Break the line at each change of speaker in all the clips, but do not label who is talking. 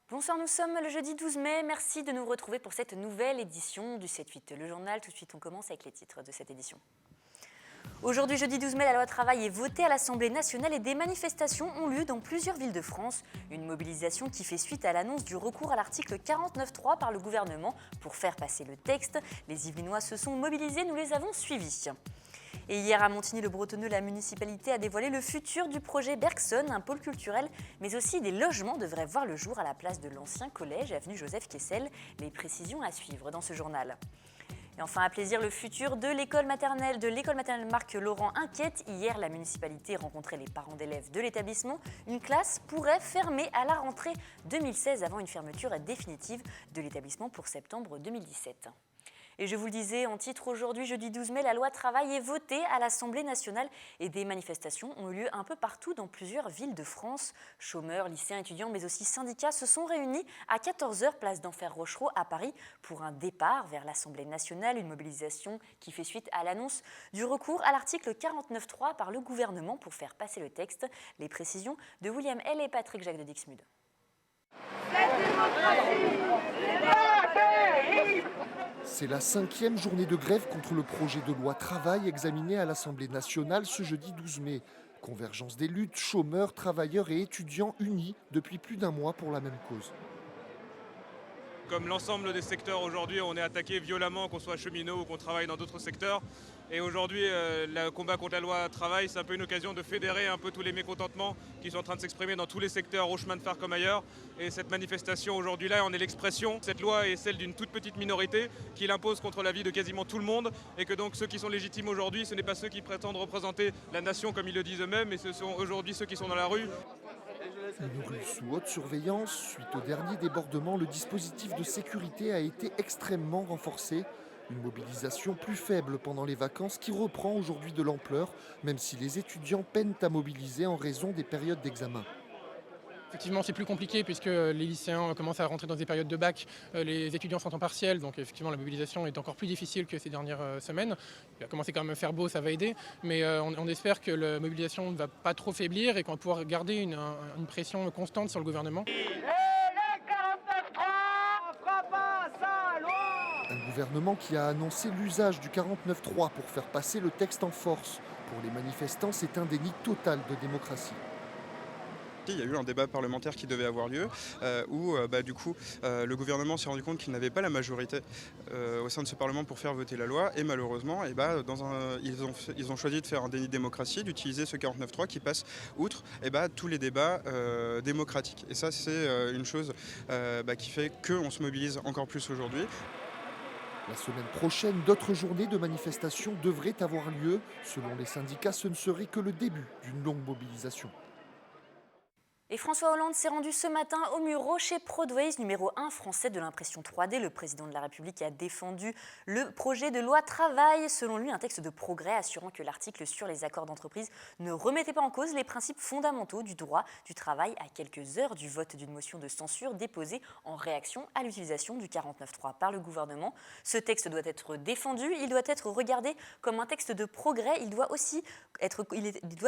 Bonsoir, nous sommes le jeudi 12 mai. Merci de nous retrouver pour cette nouvelle édition du 7-8, le journal. Tout de suite, on commence avec les titres de cette édition. Aujourd'hui, jeudi 12 mai, la loi travail est votée à l'Assemblée nationale et des manifestations ont lieu dans plusieurs villes de France. Une mobilisation qui fait suite à l'annonce du recours à l'article 49.3 par le gouvernement pour faire passer le texte. Les Yvelinois se sont mobilisés, nous les avons suivis. Et hier à Montigny-le-Bretonneux, la municipalité a dévoilé le futur du projet Bergson, un pôle culturel, mais aussi des logements devraient voir le jour à la place de l'ancien collège, avenue Joseph Kessel. Les précisions à suivre dans ce journal. Et enfin, à plaisir, le futur de l'école maternelle Marc Laurent inquiète. Hier, la municipalité rencontrait les parents d'élèves de l'établissement. Une classe pourrait fermer à la rentrée 2016 avant une fermeture définitive de l'établissement pour septembre 2017. Et je vous le disais en titre, aujourd'hui, jeudi 12 mai, la loi travail est votée à l'Assemblée nationale et des manifestations ont eu lieu un peu partout dans plusieurs villes de France. Chômeurs, lycéens, étudiants, mais aussi syndicats se sont réunis à 14h, place d'Enfer Rochereau à Paris, pour un départ vers l'Assemblée nationale, une mobilisation qui fait suite à l'annonce du recours à l'article 49.3 par le gouvernement pour faire passer le texte. Les précisions de William L. et Patrick Jacques de Dixmude.
C'est la 5e journée de grève contre le projet de loi travail examiné à l'Assemblée nationale ce jeudi 12 mai. Convergence des luttes, chômeurs, travailleurs et étudiants unis depuis plus d'un mois pour la même cause.
Comme l'ensemble des secteurs aujourd'hui, on est attaqué violemment, qu'on soit cheminot ou qu'on travaille dans d'autres secteurs. Et aujourd'hui, le combat contre la loi travail, c'est un peu une occasion de fédérer un peu tous les mécontentements qui sont en train de s'exprimer dans tous les secteurs, au chemin de fer comme ailleurs. Et cette manifestation aujourd'hui-là, on est l'expression. Cette loi est celle d'une toute petite minorité qui l'impose contre la vie de quasiment tout le monde. Et que donc ceux qui sont légitimes aujourd'hui, ce n'est pas ceux qui prétendent représenter la nation comme ils le disent eux-mêmes, mais ce sont aujourd'hui ceux qui sont dans la rue.
Une rue sous haute surveillance. Suite au dernier débordement, le dispositif de sécurité a été extrêmement renforcé. Une mobilisation plus faible pendant les vacances qui reprend aujourd'hui de l'ampleur, même si les étudiants peinent à mobiliser en raison des périodes d'examen.
Effectivement, c'est plus compliqué puisque les lycéens commencent à rentrer dans des périodes de bac, les étudiants sont en partiel, donc effectivement la mobilisation est encore plus difficile que ces dernières semaines. Il va commencer quand même à faire beau, ça va aider, mais on espère que la mobilisation ne va pas trop faiblir et qu'on va pouvoir garder une pression constante sur le gouvernement.
Un gouvernement qui a annoncé l'usage du 49.3 pour faire passer le texte en force. Pour les manifestants, c'est un déni total de démocratie.
Il y a eu un débat parlementaire qui devait avoir lieu où le gouvernement s'est rendu compte qu'il n'avait pas la majorité au sein de ce Parlement pour faire voter la loi et malheureusement ils ont choisi de faire un déni de démocratie, d'utiliser ce 49.3 qui passe outre tous les débats démocratiques. Et ça c'est une chose qui fait qu'on se mobilise encore plus aujourd'hui.
La semaine prochaine, d'autres journées de manifestations devraient avoir lieu. Selon les syndicats, ce ne serait que le début d'une longue mobilisation.
Et François Hollande s'est rendu ce matin au Muro chez Prodways, numéro 1 français de l'impression 3D. Le président de la République a défendu le projet de loi travail. Selon lui, un texte de progrès assurant que l'article sur les accords d'entreprise ne remettait pas en cause les principes fondamentaux du droit du travail à quelques heures du vote d'une motion de censure déposée en réaction à l'utilisation du 49.3 par le gouvernement. Ce texte doit être défendu, il doit être regardé comme un texte de progrès, il doit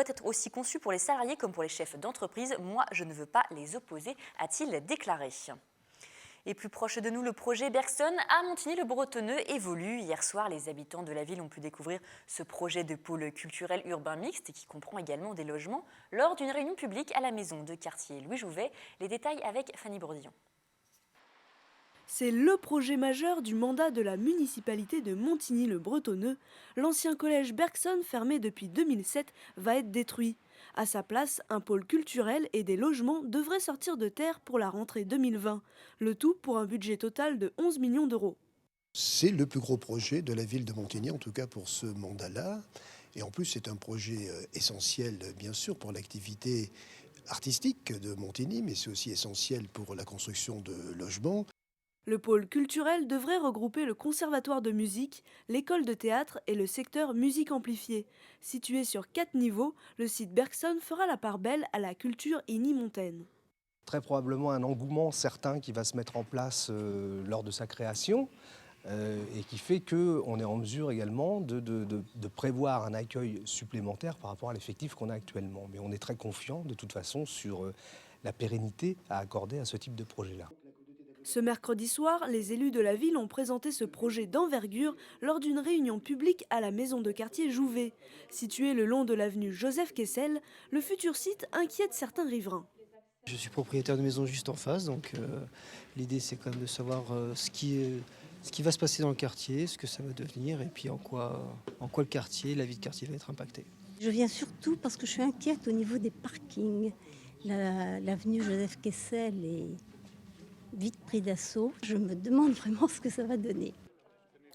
être aussi conçu pour les salariés comme pour les chefs d'entreprise. Moi, je ne veux pas les opposer, a-t-il déclaré. Et plus proche de nous, le projet Bergson à Montigny-le-Bretonneux évolue. Hier soir, les habitants de la ville ont pu découvrir ce projet de pôle culturel urbain mixte qui comprend également des logements lors d'une réunion publique à la maison de quartier Louis Jouvet. Les détails avec Fanny Bourdillon.
C'est le projet majeur du mandat de la municipalité de Montigny-le-Bretonneux. L'ancien collège Bergson, fermé depuis 2007, va être détruit. À sa place, un pôle culturel et des logements devraient sortir de terre pour la rentrée 2020. Le tout pour un budget total de 11 millions d'euros.
C'est le plus gros projet de la ville de Montigny, en tout cas pour ce mandat-là. Et en plus, c'est un projet essentiel, bien sûr, pour l'activité artistique de Montigny, mais c'est aussi essentiel pour la construction de logements.
Le pôle culturel devrait regrouper le conservatoire de musique, l'école de théâtre et le secteur musique amplifiée. Situé sur 4 niveaux, le site Bergson fera la part belle à la culture igny-montaine.
Très probablement un engouement certain qui va se mettre en place lors de sa création. et qui fait qu'on est en mesure également de prévoir un accueil supplémentaire par rapport à l'effectif qu'on a actuellement. Mais on est très confiant de toute façon sur la pérennité à accorder à ce type de projet-là.
Ce mercredi soir, les élus de la ville ont présenté ce projet d'envergure lors d'une réunion publique à la maison de quartier Jouvet. Située le long de l'avenue Joseph Kessel, le futur site inquiète certains riverains.
Je suis propriétaire de maison juste en face, donc l'idée c'est quand même de savoir ce qui va se passer dans le quartier, ce que ça va devenir et puis en quoi le quartier, la vie de quartier va être impactée.
Je viens surtout parce que je suis inquiète au niveau des parkings. L'avenue Joseph Kessel est vite pris d'assaut. Je me demande vraiment ce que ça va donner.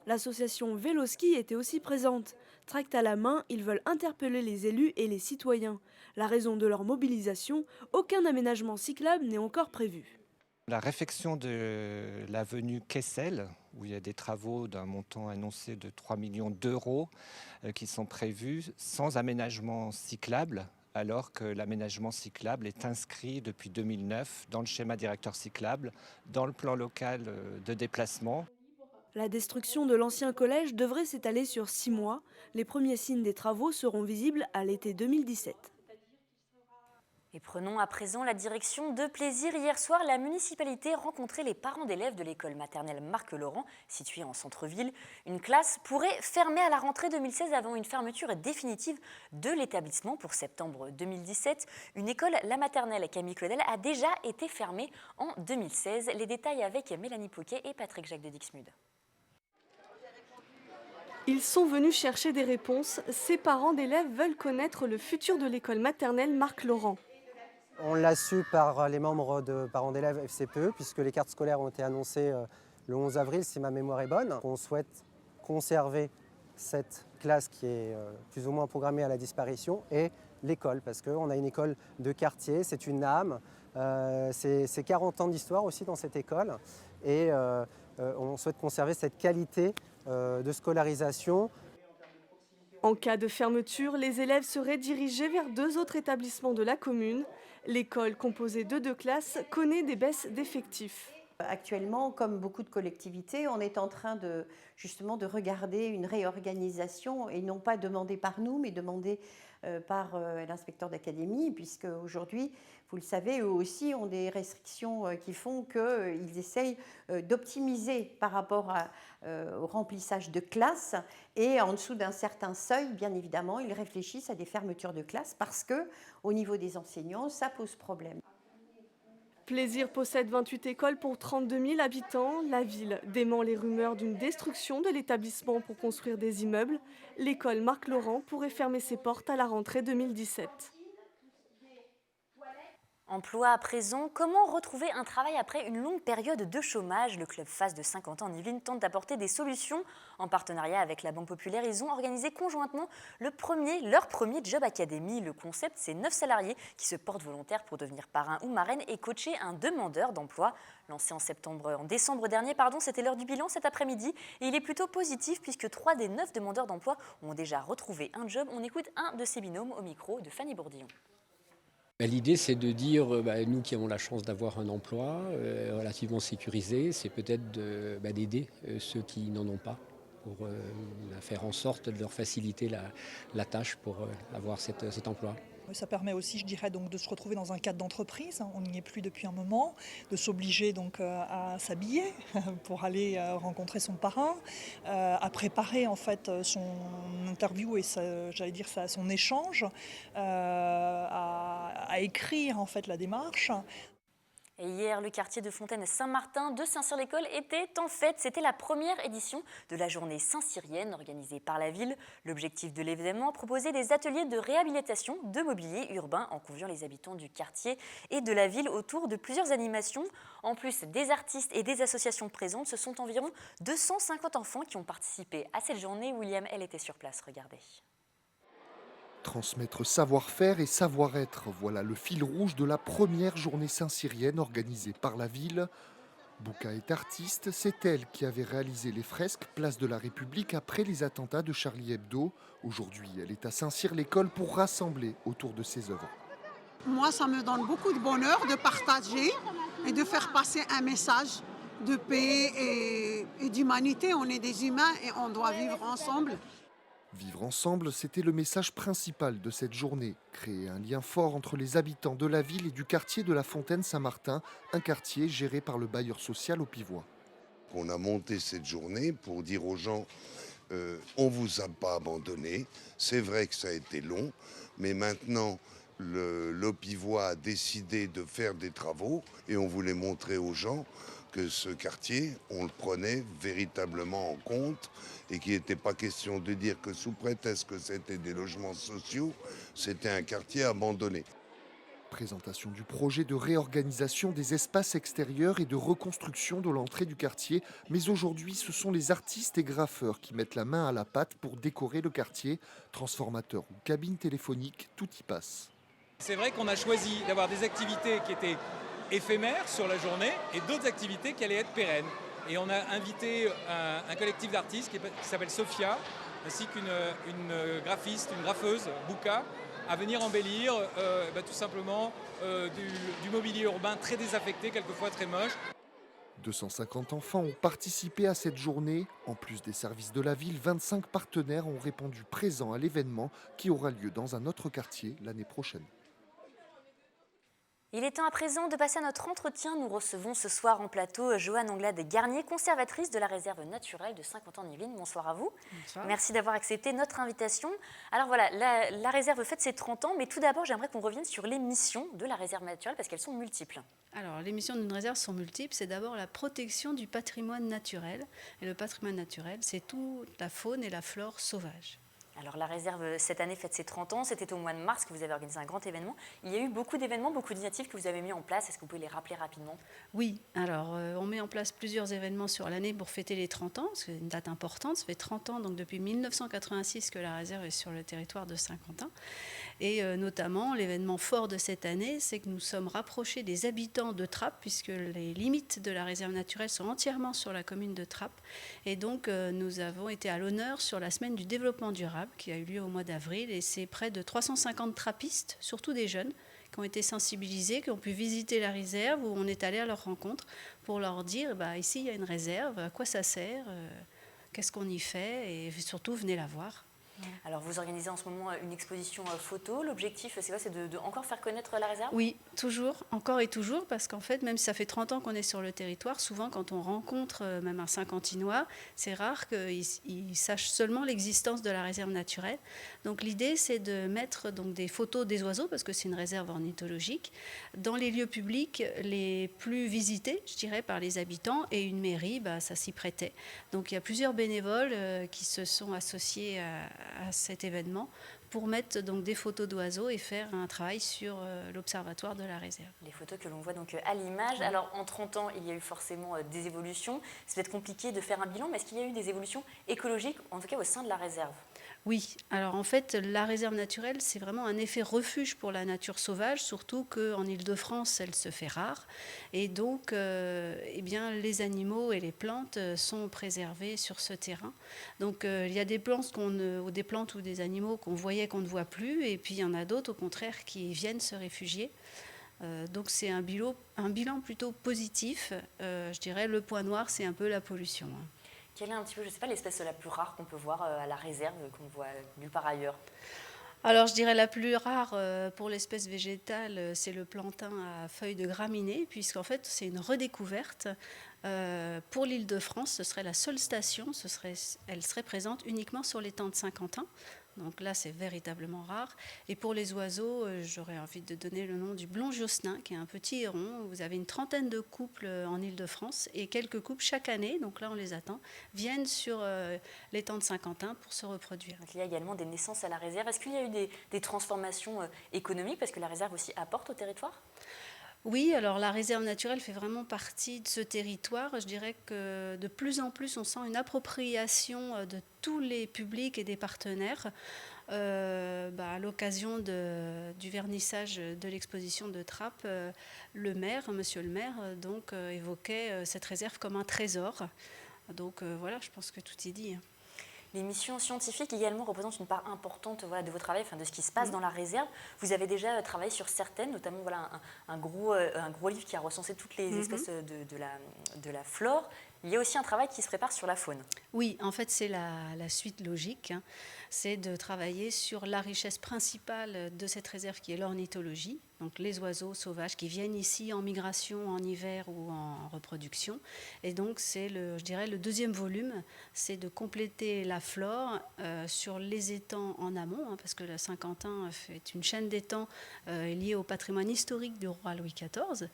L'association Véloski était aussi présente. Tract à la main, ils veulent interpeller les élus et les citoyens. La raison de leur mobilisation, aucun aménagement cyclable n'est encore prévu.
La réfection de l'avenue Kessel, où il y a des travaux d'un montant annoncé de 3 millions d'euros qui sont prévus sans aménagement cyclable, alors que l'aménagement cyclable est inscrit depuis 2009 dans le schéma directeur cyclable, dans le plan local de déplacement.
La destruction de l'ancien collège devrait s'étaler sur 6 mois. Les premiers signes des travaux seront visibles à l'été 2017.
Et prenons à présent la direction de Plaisir. Hier soir, la municipalité rencontrait les parents d'élèves de l'école maternelle Marc-Laurent, située en centre-ville. Une classe pourrait fermer à la rentrée 2016 avant une fermeture définitive de l'établissement pour septembre 2017. Une école, la maternelle Camille Claudel, a déjà été fermée en 2016. Les détails avec Mélanie Poquet et Patrick Jacques de Dixmude.
Ils sont venus chercher des réponses. Ces parents d'élèves veulent connaître le futur de l'école maternelle Marc-Laurent.
On l'a su par les membres de parents d'élèves FCPE, puisque les cartes scolaires ont été annoncées le 11 avril, si ma mémoire est bonne. On souhaite conserver cette classe qui est plus ou moins programmée à la disparition et l'école, parce qu'on a une école de quartier, c'est une âme, c'est 40 ans d'histoire aussi dans cette école et on souhaite conserver cette qualité de scolarisation.
En cas de fermeture, les élèves seraient dirigés vers 2 autres établissements de la commune. L'école, composée de 2 classes, connaît des baisses d'effectifs.
Actuellement, comme beaucoup de collectivités, on est en train justement de regarder une réorganisation et non pas demandée par nous, mais demandée par l'inspecteur d'académie, puisque aujourd'hui, vous le savez, eux aussi ont des restrictions qui font qu'ils essayent d'optimiser par rapport au remplissage de classes. Et en dessous d'un certain seuil, bien évidemment, ils réfléchissent à des fermetures de classes parce qu'au niveau des enseignants, ça pose problème.
Plaisir possède 28 écoles pour 32 000 habitants. La ville dément les rumeurs d'une destruction de l'établissement pour construire des immeubles. L'école Marc-Laurent pourrait fermer ses portes à la rentrée 2017.
Emploi à présent, comment retrouver un travail après une longue période de chômage? Le club FAS de Saint-Quentin-en-Yvelines tente d'apporter des solutions. En partenariat avec la Banque Populaire, ils ont organisé conjointement leur premier Job Academy. Le concept, c'est 9 salariés qui se portent volontaires pour devenir parrain ou marraine et coacher un demandeur d'emploi. Lancé en décembre dernier, c'était l'heure du bilan cet après-midi. Et il est plutôt positif puisque 3 des 9 demandeurs d'emploi ont déjà retrouvé un job. On écoute un de ces binômes au micro de Fanny Bourdillon.
L'idée, c'est de dire, nous qui avons la chance d'avoir un emploi relativement sécurisé, c'est peut-être d'aider ceux qui n'en ont pas pour faire en sorte de leur faciliter la tâche pour avoir cet emploi.
Ça permet aussi, je dirais, donc, de se retrouver dans un cadre d'entreprise. On n'y est plus depuis un moment, de s'obliger donc à s'habiller pour aller rencontrer son parrain, à préparer en fait son interview et son échange, à écrire en fait la démarche.
Et hier, le quartier de Fontaine-Saint-Martin de Saint-Cyr-l'École était en fête. C'était la première édition de la journée Saint-Cyrienne organisée par la ville. L'objectif de l'événement, proposer des ateliers de réhabilitation de mobilier urbain en conviant les habitants du quartier et de la ville autour de plusieurs animations. En plus des artistes et des associations présentes, ce sont environ 250 enfants qui ont participé à cette journée. William, elle était sur place, regardez.
Transmettre savoir-faire et savoir-être, voilà le fil rouge de la première journée saint-cyrienne organisée par la ville. Bouka est artiste, c'est elle qui avait réalisé les fresques Place de la République après les attentats de Charlie Hebdo. Aujourd'hui, elle est à Saint-Cyr-l'École pour rassembler autour de ses œuvres.
Moi, ça me donne beaucoup de bonheur de partager et de faire passer un message de paix et d'humanité. On est des humains et on doit vivre ensemble.
Vivre ensemble, c'était le message principal de cette journée. Créer un lien fort entre les habitants de la ville et du quartier de la Fontaine-Saint-Martin, un quartier géré par le bailleur social au Pivois.
On a monté cette journée pour dire aux gens on ne vous a pas abandonné. C'est vrai que ça a été long, mais maintenant le Pivois a décidé de faire des travaux et on voulait montrer aux gens que ce quartier, on le prenait véritablement en compte et qu'il n'était pas question de dire que sous prétexte que c'était des logements sociaux, c'était un quartier abandonné.
Présentation du projet de réorganisation des espaces extérieurs et de reconstruction de l'entrée du quartier. Mais aujourd'hui, ce sont les artistes et graffeurs qui mettent la main à la pâte pour décorer le quartier. Transformateurs ou cabines téléphoniques, tout y passe.
C'est vrai qu'on a choisi d'avoir des activités qui étaient éphémères sur la journée et d'autres activités qui allaient être pérennes. Et on a invité un collectif d'artistes qui s'appelle Sophia, ainsi qu'une graphiste, une graffeuse, Bouka, à venir embellir tout simplement du mobilier urbain très désaffecté, quelquefois très moche.
250 enfants ont participé à cette journée. En plus des services de la ville, 25 partenaires ont répondu présents à l'événement qui aura lieu dans un autre quartier l'année prochaine.
Il est temps à présent de passer à notre entretien. Nous recevons ce soir en plateau Joanne Anglade-Garnier, conservatrice de la réserve naturelle de Saint-Quentin-en-Yvelines. Bonsoir à vous.
Bonsoir.
Merci d'avoir accepté notre invitation. Alors voilà, la réserve fête ses 30 ans, mais tout d'abord, j'aimerais qu'on revienne sur les missions de la réserve naturelle parce qu'elles sont multiples.
Alors, les missions d'une réserve sont multiples. C'est d'abord la protection du patrimoine naturel. Et le patrimoine naturel, c'est toute la faune et la flore sauvage.
Alors la réserve, cette année, fête ses 30 ans. C'était au mois de mars que vous avez organisé un grand événement. Il y a eu beaucoup d'événements, beaucoup d'initiatives que vous avez mis en place. Est-ce que vous pouvez les rappeler rapidement ?
Oui, alors on met en place plusieurs événements sur l'année pour fêter les 30 ans. C'est une date importante. Ça fait 30 ans, donc depuis 1986 que la réserve est sur le territoire de Saint-Quentin. Et notamment, l'événement fort de cette année, c'est que nous sommes rapprochés des habitants de Trappes, puisque les limites de la réserve naturelle sont entièrement sur la commune de Trappes. Et donc, nous avons été à l'honneur sur la semaine du développement durable, qui a eu lieu au mois d'avril. Et c'est près de 350 trappistes, surtout des jeunes, qui ont été sensibilisés, qui ont pu visiter la réserve, où on est allé à leur rencontre pour leur dire, ici, il y a une réserve, à quoi ça sert, qu'est-ce qu'on y fait, et surtout, venez la voir.
Alors, vous organisez en ce moment une exposition photo. L'objectif, c'est quoi ? C'est de encore faire connaître la réserve ?
Oui, toujours, encore et toujours, parce qu'en fait, même si ça fait 30 ans qu'on est sur le territoire, souvent, quand on rencontre même un Saint-Quentinois, c'est rare qu'il sache seulement l'existence de la réserve naturelle. Donc, l'idée, c'est de mettre donc, des photos des oiseaux, parce que c'est une réserve ornithologique, dans les lieux publics les plus visités, je dirais, par les habitants, et une mairie, ça s'y prêtait. Donc, il y a plusieurs bénévoles qui se sont associés à cet événement pour mettre donc des photos d'oiseaux et faire un travail sur l'observatoire de la réserve.
Les photos que l'on voit donc à l'image. Oui. Alors en 30 ans, il y a eu forcément des évolutions. C'est peut-être compliqué de faire un bilan, mais est-ce qu'il y a eu des évolutions écologiques, en tout cas au sein de la réserve ?
Oui, alors en fait, la réserve naturelle, c'est vraiment un effet refuge pour la nature sauvage, surtout qu'en Île-de-France, elle se fait rare. Et donc, les animaux et les plantes sont préservés sur ce terrain. Donc, il y a des plantes, ou des animaux qu'on voyait qu'on ne voit plus, et puis il y en a d'autres, au contraire, qui viennent se réfugier. Donc, c'est un bilan plutôt positif. Je dirais, le point noir, c'est un peu la pollution.
Quelle est un petit peu, je ne sais pas, l'espèce la plus rare qu'on peut voir à la réserve, qu'on voit nulle part ailleurs ?
Alors, je dirais la plus rare pour l'espèce végétale, c'est le plantain à feuilles de graminées, puisqu'en fait, c'est une redécouverte. Pour l'Île-de-France, ce serait la seule station, elle serait présente uniquement sur l'étang de Saint-Quentin. Donc là, c'est véritablement rare. Et pour les oiseaux, j'aurais envie de donner le nom du blond josselin, qui est un petit héron. Vous avez une trentaine de couples en Île-de-France et quelques couples chaque année, donc là on les attend, viennent sur l'étang de Saint-Quentin pour se reproduire.
Donc il y a également des naissances à la réserve. Est-ce qu'il y a eu des transformations économiques, parce que la réserve aussi apporte au territoire ?
Oui, alors la réserve naturelle fait vraiment partie de ce territoire. Je dirais que de plus en plus, on sent une appropriation de tous les publics et des partenaires. À l'occasion du vernissage de l'exposition de Trappes, monsieur le maire, évoquait cette réserve comme un trésor. Donc voilà, je pense que tout est dit.
Les missions scientifiques également représentent une part importante de votre travail, de ce qui se passe dans la réserve. Vous avez déjà travaillé sur certaines, notamment un gros livre qui a recensé toutes les espèces de la flore. Il y a aussi un travail qui se prépare sur la faune.
Oui, en fait, c'est la suite logique. C'est de travailler sur la richesse principale de cette réserve qui est l'ornithologie, donc les oiseaux sauvages qui viennent ici en migration en hiver ou en reproduction. Et donc, c'est le deuxième volume, c'est de compléter la flore sur les étangs en amont, parce que la Saint-Quentin est une chaîne d'étangs liée au patrimoine historique du roi Louis XIV.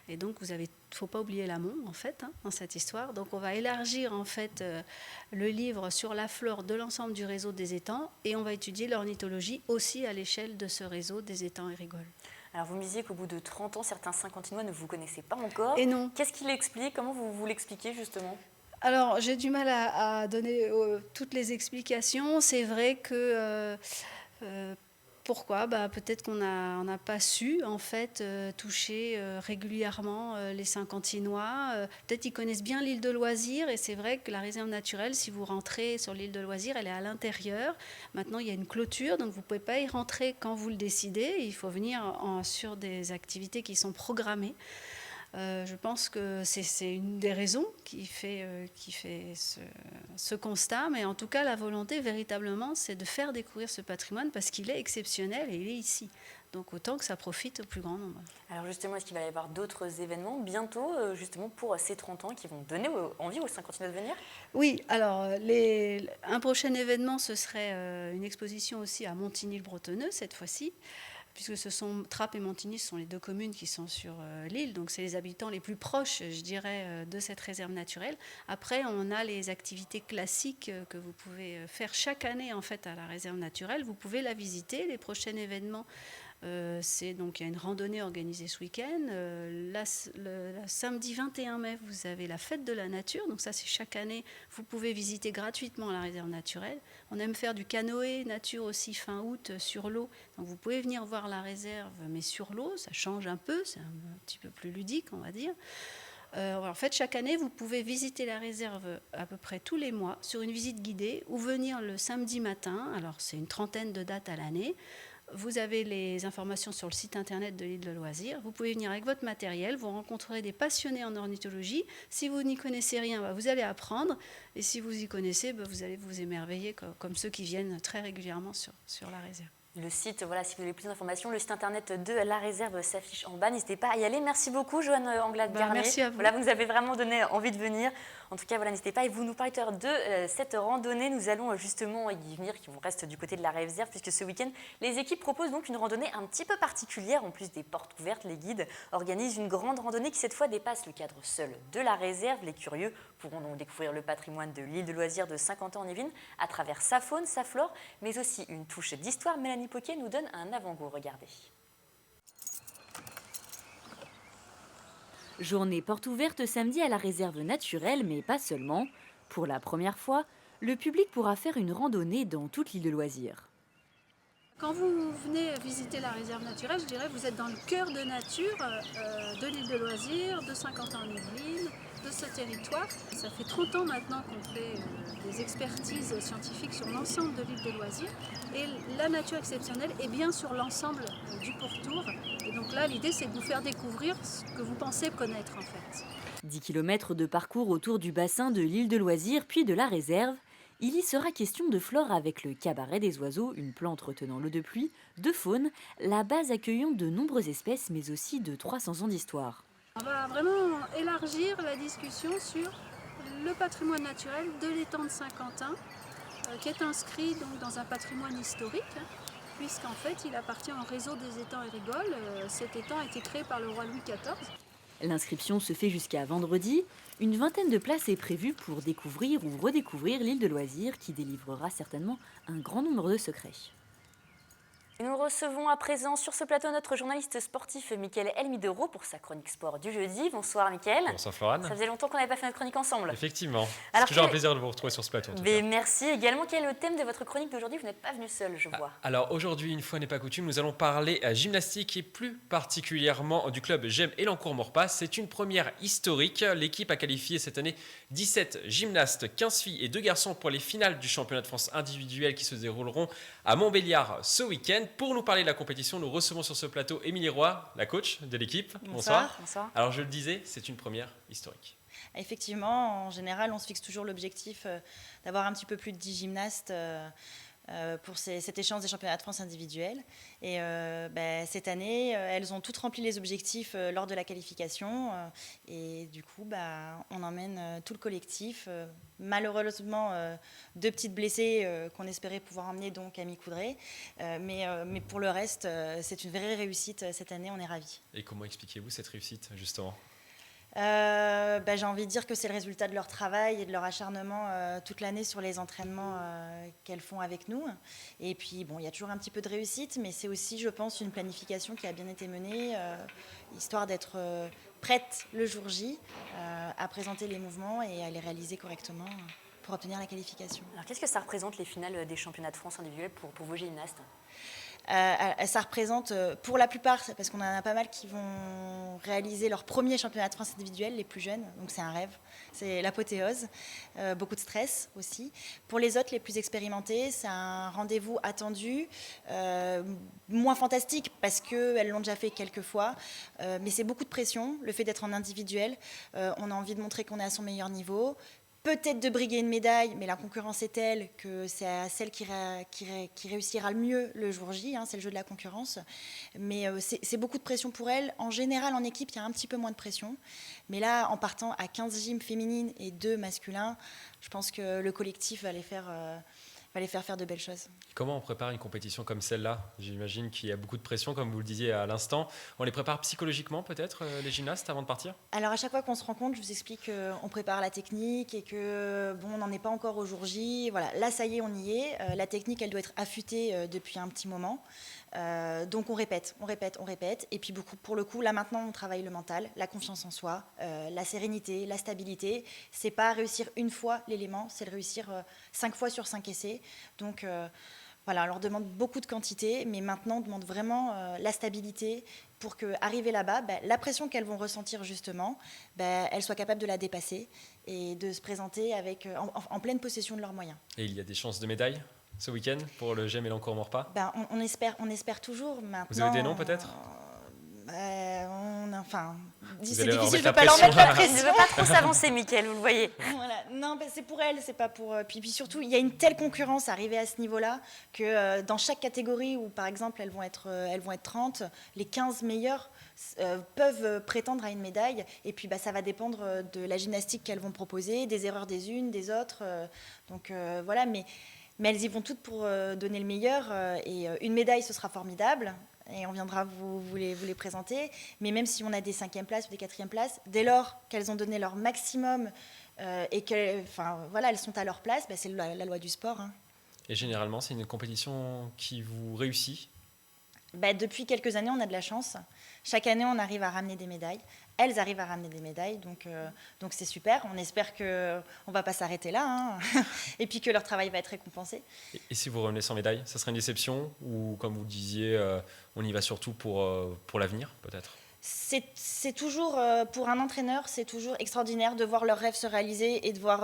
Et donc, il ne faut pas oublier l'amont, en fait, dans cette histoire. Donc, on va élargir, en fait, le livre sur la flore de l'ensemble du réseau des étangs et on va étudier l'ornithologie aussi à l'échelle de ce réseau des étangs et rigoles.
Alors, vous me disiez qu'au bout de 30 ans, certains Saint-Quentinois ne vous connaissaient pas encore.
Et non.
Qu'est-ce qu'il explique? Comment vous l'expliquez, justement?
Alors, j'ai du mal à donner toutes les explications. C'est vrai que... pourquoi? Peut-être qu'on n'a pas su en fait toucher régulièrement les Saint-Quentinois. Peut-être qu'ils connaissent bien l'île de Loisirs et c'est vrai que la réserve naturelle, si vous rentrez sur l'île de Loisirs, elle est à l'intérieur. Maintenant, il y a une clôture, donc vous ne pouvez pas y rentrer quand vous le décidez. Il faut venir sur des activités qui sont programmées. Je pense que c'est une des raisons qui fait ce constat, mais en tout cas la volonté véritablement c'est de faire découvrir ce patrimoine parce qu'il est exceptionnel et il est ici. Donc autant que ça profite au plus grand nombre.
Alors justement, est-ce qu'il va y avoir d'autres événements bientôt justement pour ces 30 ans qui vont donner envie aux Saint-Quentinois de venir?
Oui, alors un prochain événement ce serait une exposition aussi à Montigny-le-Bretonneux cette fois-ci. Puisque Trappes et Montigny sont les deux communes qui sont sur l'île, donc c'est les habitants les plus proches, je dirais, de cette réserve naturelle. Après, on a les activités classiques que vous pouvez faire chaque année en fait à la réserve naturelle. Vous pouvez la visiter. Les prochains événements, il y a une randonnée organisée ce week-end. Le samedi 21 mai, vous avez la fête de la nature. Donc ça, c'est chaque année. Vous pouvez visiter gratuitement la réserve naturelle. On aime faire du canoë nature aussi fin août sur l'eau. Donc vous pouvez venir voir la réserve, mais sur l'eau. Ça change un peu. C'est un petit peu plus ludique, on va dire. En fait, chaque année, vous pouvez visiter la réserve à peu près tous les mois sur une visite guidée ou venir le samedi matin. Alors, c'est une trentaine de dates à l'année. Vous avez les informations sur le site internet de l'île de Loisirs. Vous pouvez venir avec votre matériel, vous rencontrerez des passionnés en ornithologie. Si vous n'y connaissez rien, vous allez apprendre. Et si vous y connaissez, vous allez vous émerveiller comme ceux qui viennent très régulièrement sur la réserve.
Le site, si vous voulez plus d'informations, le site internet de la réserve s'affiche en bas. N'hésitez pas à y aller. Merci beaucoup, Joanne Anglade-Garnier.
Merci à vous.
Vous avez vraiment donné envie de venir. En tout cas, n'hésitez pas. Et vous nous parlez de cette randonnée. Nous allons justement y venir, qui reste du côté de la réserve, puisque ce week-end, les équipes proposent donc une randonnée un petit peu particulière. En plus des portes ouvertes, les guides organisent une grande randonnée qui, cette fois, dépasse le cadre seul de la réserve. Les curieux pourront donc découvrir le patrimoine de l'île de Loisirs de Saint-Quentin-en-Yvelines à travers sa faune, sa flore, mais aussi une touche d'histoire. Mélanie Poquet nous donne un avant-goût. Regardez.
Journée porte ouverte samedi à la réserve naturelle, mais pas seulement. Pour la première fois, le public pourra faire une randonnée dans toute l'île de Loisirs.
Quand vous venez visiter la réserve naturelle, je dirais que vous êtes dans le cœur de nature de l'île de Loisirs, de Saint-Quentin-en-Yvelines, de ce territoire. Ça fait 30 ans maintenant qu'on fait des expertises scientifiques sur l'ensemble de l'île de Loisirs. Et la nature exceptionnelle est bien sur l'ensemble du pourtour. Et donc là, l'idée, c'est de vous faire découvrir ce que vous pensez connaître en fait.
10 km de parcours autour du bassin de l'île de Loisirs, puis de la réserve. Il y sera question de flore avec le cabaret des oiseaux, une plante retenant l'eau de pluie, de faune, la base accueillant de nombreuses espèces, mais aussi de 300 ans d'histoire.
On va vraiment élargir la discussion sur le patrimoine naturel de l'étang de Saint-Quentin, qui est inscrit donc dans un patrimoine historique, puisqu'en fait il appartient au réseau des étangs et rigoles. Cet étang a été créé par le roi Louis XIV.
L'inscription se fait jusqu'à vendredi. Une vingtaine de places est prévue pour découvrir ou redécouvrir l'île de Loisirs qui délivrera certainement un grand nombre de secrets.
Et nous recevons à présent sur ce plateau notre journaliste sportif Mickaël Elmidoro pour sa chronique sport du jeudi. Bonsoir Mickaël.
Bonsoir Florane.
Ça faisait longtemps qu'on n'avait pas fait notre chronique ensemble.
Effectivement. C'est toujours un plaisir de vous retrouver sur ce plateau.
Merci également. Quel est le thème de votre chronique d'aujourd'hui? Vous n'êtes pas venu seul, je vois.
Alors aujourd'hui, une fois n'est pas coutume, nous allons parler gymnastique et plus particulièrement du club GEM Elancourt-Maurepas. C'est une première historique. L'équipe a qualifié cette année 17 gymnastes, 15 filles et 2 garçons pour les finales du championnat de France individuel qui se dérouleront à Montbéliard ce week-end. Pour nous parler de la compétition, nous recevons sur ce plateau Émilie Roy, la coach de l'équipe.
Bonsoir.
Alors je le disais, c'est une première historique.
Effectivement, en général, on se fixe toujours l'objectif d'avoir un petit peu plus de 10 gymnastes pour cette échéance des championnats de France individuels. Et cette année, elles ont toutes rempli les objectifs lors de la qualification. Et du coup, on emmène tout le collectif. Malheureusement, 2 petites blessées qu'on espérait pouvoir emmener, donc Camille Coudray. Mais pour le reste, c'est une vraie réussite cette année, on est ravis.
Et comment expliquez-vous cette réussite, justement ?
J'ai envie de dire que c'est le résultat de leur travail et de leur acharnement toute l'année sur les entraînements qu'elles font avec nous. Et puis, il y a toujours un petit peu de réussite, mais c'est aussi, je pense, une planification qui a bien été menée, histoire d'être prête le jour J à présenter les mouvements et à les réaliser correctement pour obtenir la qualification.
Alors, qu'est-ce que ça représente les finales des championnats de France individuels pour vos gymnastes ?
Ça représente, pour la plupart, parce qu'on en a pas mal qui vont réaliser leur premier championnat de France individuel, les plus jeunes, donc c'est un rêve, c'est l'apothéose, beaucoup de stress aussi. Pour les autres, les plus expérimentés, c'est un rendez-vous attendu, moins fantastique parce qu'elles l'ont déjà fait quelques fois, mais c'est beaucoup de pression, le fait d'être en individuel, on a envie de montrer qu'on est à son meilleur niveau. Peut-être de briguer une médaille, mais la concurrence est telle que c'est à celle qui réussira le mieux le jour J, c'est le jeu de la concurrence. Mais c'est beaucoup de pression pour elles. En général, en équipe, il y a un petit peu moins de pression. Mais là, en partant à 15 gyms féminines et 2 masculins, je pense que le collectif va les faire faire de belles choses.
Comment on prépare une compétition comme celle-là ? J'imagine qu'il y a beaucoup de pression, comme vous le disiez à l'instant. On les prépare psychologiquement, peut-être, les gymnastes, avant de partir ?
Alors, à chaque fois qu'on se rencontre, je vous explique qu'on prépare la technique et que, on n'en est pas encore au jour J. Voilà, là, ça y est, on y est. La technique, elle doit être affûtée depuis un petit moment. Donc on répète. Et puis pour le coup, là maintenant, on travaille le mental, la confiance en soi, la sérénité, la stabilité. C'est pas réussir une fois l'élément, c'est le réussir 5 fois sur 5 essais. Donc on leur demande beaucoup de quantité, mais maintenant on demande vraiment la stabilité pour qu'arriver là-bas, la pression qu'elles vont ressentir justement, elles soient capables de la dépasser et de se présenter en pleine possession de leurs moyens.
Et il y a des chances de médaille ce week-end pour le GEM Elancourt-Maurepas ?
On espère toujours. Maintenant,
vous avez des noms peut-être ?
C'est difficile de ne pas leur mettre la pression.
Il ne veut pas trop s'avancer, Mickaël, vous le voyez.
Voilà. Non, c'est pour elle, c'est pas pour... Puis surtout, il y a une telle concurrence arrivée à ce niveau-là que dans chaque catégorie où, par exemple, elles vont être 30, les 15 meilleures peuvent prétendre à une médaille. Et puis, ça va dépendre de la gymnastique qu'elles vont proposer, des erreurs des unes, des autres. Voilà, mais elles y vont toutes pour donner le meilleur. Et une médaille, ce sera formidable. Et on viendra vous les présenter. Mais même si on a des 5e places ou des 4e places, dès lors qu'elles ont donné leur maximum et qu'elles sont à leur place, c'est la loi du sport.
Et généralement, c'est une compétition qui vous réussit ?
Depuis quelques années, on a de la chance. Chaque année, on arrive à ramener des médailles. Elles arrivent à ramener des médailles, donc c'est super. On espère qu'on ne va pas s'arrêter là, et puis que leur travail va être récompensé.
Et si vous revenez sans médaille, ça serait une déception ou, comme vous le disiez, on y va surtout pour l'avenir, peut-être ?
C'est toujours, pour un entraîneur, c'est toujours extraordinaire de voir leurs rêves se réaliser et de voir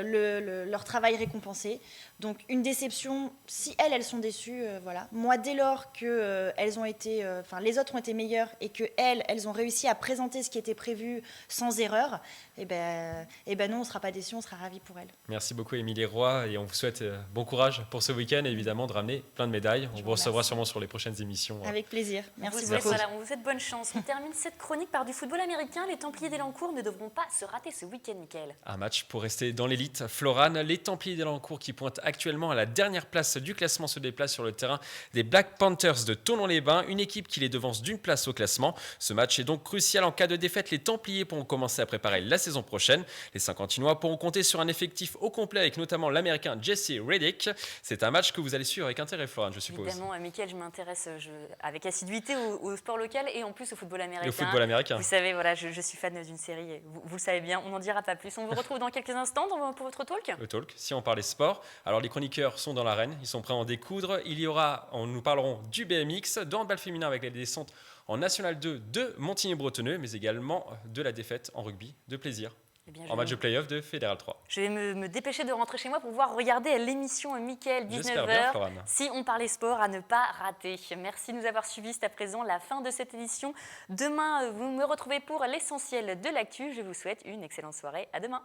leur travail récompensé. Donc une déception, si elles sont déçues, voilà. Moi, dès lors que elles ont été, les autres ont été meilleures et que elles ont réussi à présenter ce qui était prévu sans erreur, nous, on ne sera pas déçus, on sera ravis pour elles.
Merci beaucoup, Émilie Roy, et on vous souhaite bon courage pour ce week-end et évidemment de ramener plein de médailles. On vous recevra sûrement sur les prochaines émissions.
Avec plaisir. Merci beaucoup.
Voilà, on vous souhaite bonne chance. On termine termine cette chronique par du football américain. Les Templiers d'Elancourt ne devront pas se rater ce week-end, Mickaël.
Un match pour rester dans l'élite. Florane, les Templiers d'Elancourt qui pointent actuellement à la dernière place du classement se déplacent sur le terrain des Black Panthers de Thonon-les-Bains, une équipe qui les devance d'une place au classement. Ce match est donc crucial. En cas de défaite, les Templiers pourront commencer à préparer la saison prochaine. Les Saint-Quentinois pourront compter sur un effectif au complet avec notamment l'Américain Jesse Reddick. C'est un match que vous allez suivre avec intérêt, Florane, je suppose.
Évidemment, Mickaël, je m'intéresse avec assiduité au sport local et en plus au football américain.
Le football américain.
Vous savez, voilà, je suis fan d'une série, vous le savez bien, on n'en dira pas plus. On vous retrouve dans quelques instants pour votre talk.
Le talk, si on parlait sport. Alors les chroniqueurs sont dans l'arène, ils sont prêts à en découdre. Nous parlerons du BMX, de handball féminin avec les descentes en National 2 de Montigny-Bretonneux, mais également de la défaite en rugby de plaisir. En match de play-off de Fédéral 3.
Je vais me dépêcher de rentrer chez moi pour pouvoir regarder l'émission Mickaël 19h. Si on parlait sport, à ne pas rater. Merci de nous avoir suivis. C'est à présent la fin de cette édition. Demain, vous me retrouvez pour l'essentiel de l'actu. Je vous souhaite une excellente soirée. À demain.